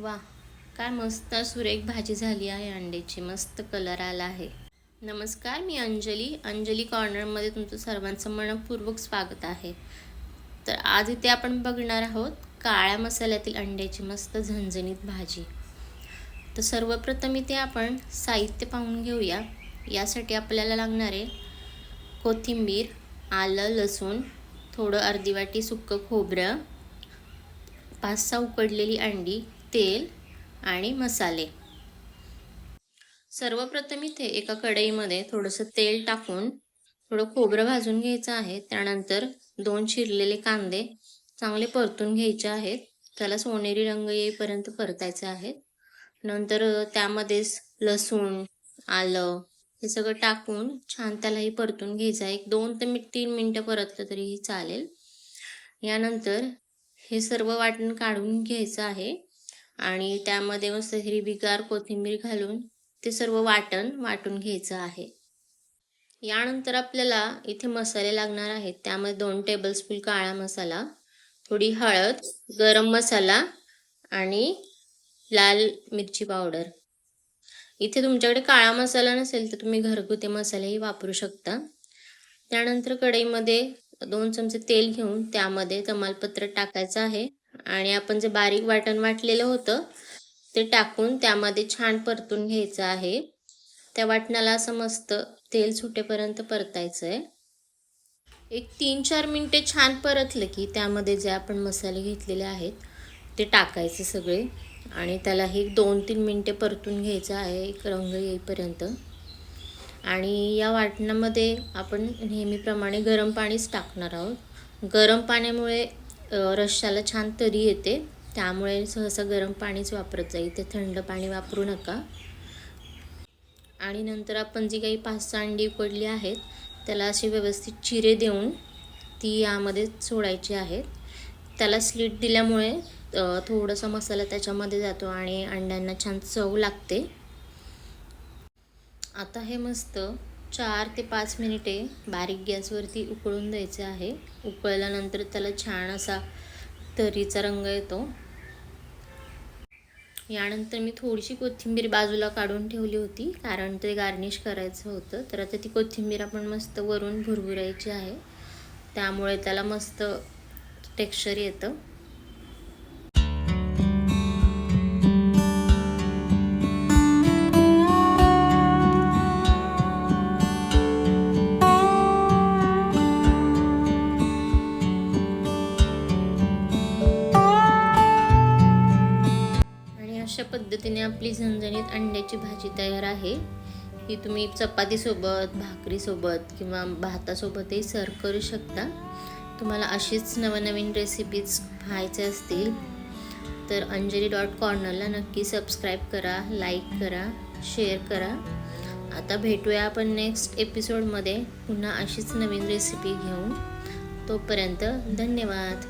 वा, काय मस्त सुरेख भाजी झाली आहे अंड्याची. मस्त कलर आला आहे. नमस्कार, मी अंजली कॉर्नरमध्ये तुमचं सर्वांचं मनपूर्वक स्वागत आहे. तर आज इथे आपण बघणार आहोत काळ्या मसाल्यातील अंड्याची मस्त झणझणीत भाजी. तर सर्वप्रथम इथे आपण साहित्य पाहून घेऊया. यासाठी आपल्याला लागणारे कोथिंबीर, आलं, लसूण, थोडं अर्धी वाटी सुक्कं खोबरं, 5-6 उकडलेली अंडी, तेल आणि मसाले. सर्वप्रथम इथे एका कढईमध्ये थोडंसं तेल टाकून थोडं खोबरं भाजून घ्यायचं आहे. त्यानंतर 2 चिरलेले कांदे चांगले परतून घ्यायचे आहेत. त्याला सोनेरी रंग येईपर्यंत परतायचे आहेत. नंतर त्यामध्येच लसूण, आलं हे सगळं टाकून छान त्यालाही परतून घ्यायचं आहे. 2 ते 3 मिनटं परतलं तरीही चालेल. यानंतर हे सर्व वाटण काढून घ्यायचं आहे आणि त्यामध्ये मस्त हिरवीगार कोथिंबीर घालून ते सर्व वाटून घ्यायचं आहे. यानंतर आपल्याला इथे मसाले लागणार आहेत. त्यामध्ये 2 टेबलस्पून काळा मसाला, थोडी हळद, गरम मसाला आणि लाल मिरची पावडर. इथे तुमच्याकडे काळा मसाला नसेल तर तुम्ही घरगुती मसालेही वापरू शकता. त्यानंतर कढईमध्ये 2 चमचे तेल घेऊन त्यामध्ये तमालपत्र टाकायचं आहे आणि आपण जे बारीक वाटण वाटलेलं होतं ते टाकून त्यामध्ये छान परतून घ्यायचं आहे. त्या वाटणाला असं मस्त तेल सुटेपर्यंत परतायचं आहे. एक 3-4 मिनटे छान परतलं की त्यामध्ये जे आपण मसाले घेतलेले आहेत ते टाकायचे सगळे आणि त्यालाही 2-3 मिनटे परतून घ्यायचं आहे एक रंग येईपर्यंत. आणि या वाटणामध्ये आपण नेहमीप्रमाणे गरम पाणीच टाकणार आहोत. गरम पाण्यामुळे रश्श्याला छान तरी येते, त्यामुळे सहसा गरम पाणीच वापरत जाईल. ते थंड पाणी वापरू नका. आणि नंतर आपण जी काही 5-6 अंडी उकडली आहेत त्याला असे व्यवस्थित चिरे देऊन ती यामध्ये सोडायची आहेत. त्याला स्लिट दिल्यामुळे थोडासा मसाला त्याच्यामध्ये जातो आणि अंड्यांना छान चव लागते. आता हे मस्त 4 ते 5 मिनिटे बारीक गॅसवरती उकळून द्यायचे आहे. उकळल्यानंतर त्याला छान असा तरीचा रंग येतो. यानंतर मी थोडीशी कोथिंबीर बाजूला काढून ठेवली होती कारण ते गार्निश करायचं होतं. तर आता ती कोथिंबीर आपण मस्त वरून भुरभुरायची आहे, त्यामुळे त्याला मस्त टेक्स्चर येतं. अशा पद्धतीने आपली झणझणीत अंड्याची भाजी तयार आहे. ही तुम्ही चपातीसोबत, भाकरीसोबत किंवा भातासोबतही सर्व करू शकता. तुम्हाला अशीच नवनवीन रेसिपीज पाहायचे असतील तर अंजली.कॉर्नरला नक्की सबस्क्राईब करा, लाईक करा, शेअर करा. आता भेटूया आपण नेक्स्ट एपिसोडमध्ये पुन्हा अशीच नवीन रेसिपी घेऊन. तोपर्यंत धन्यवाद.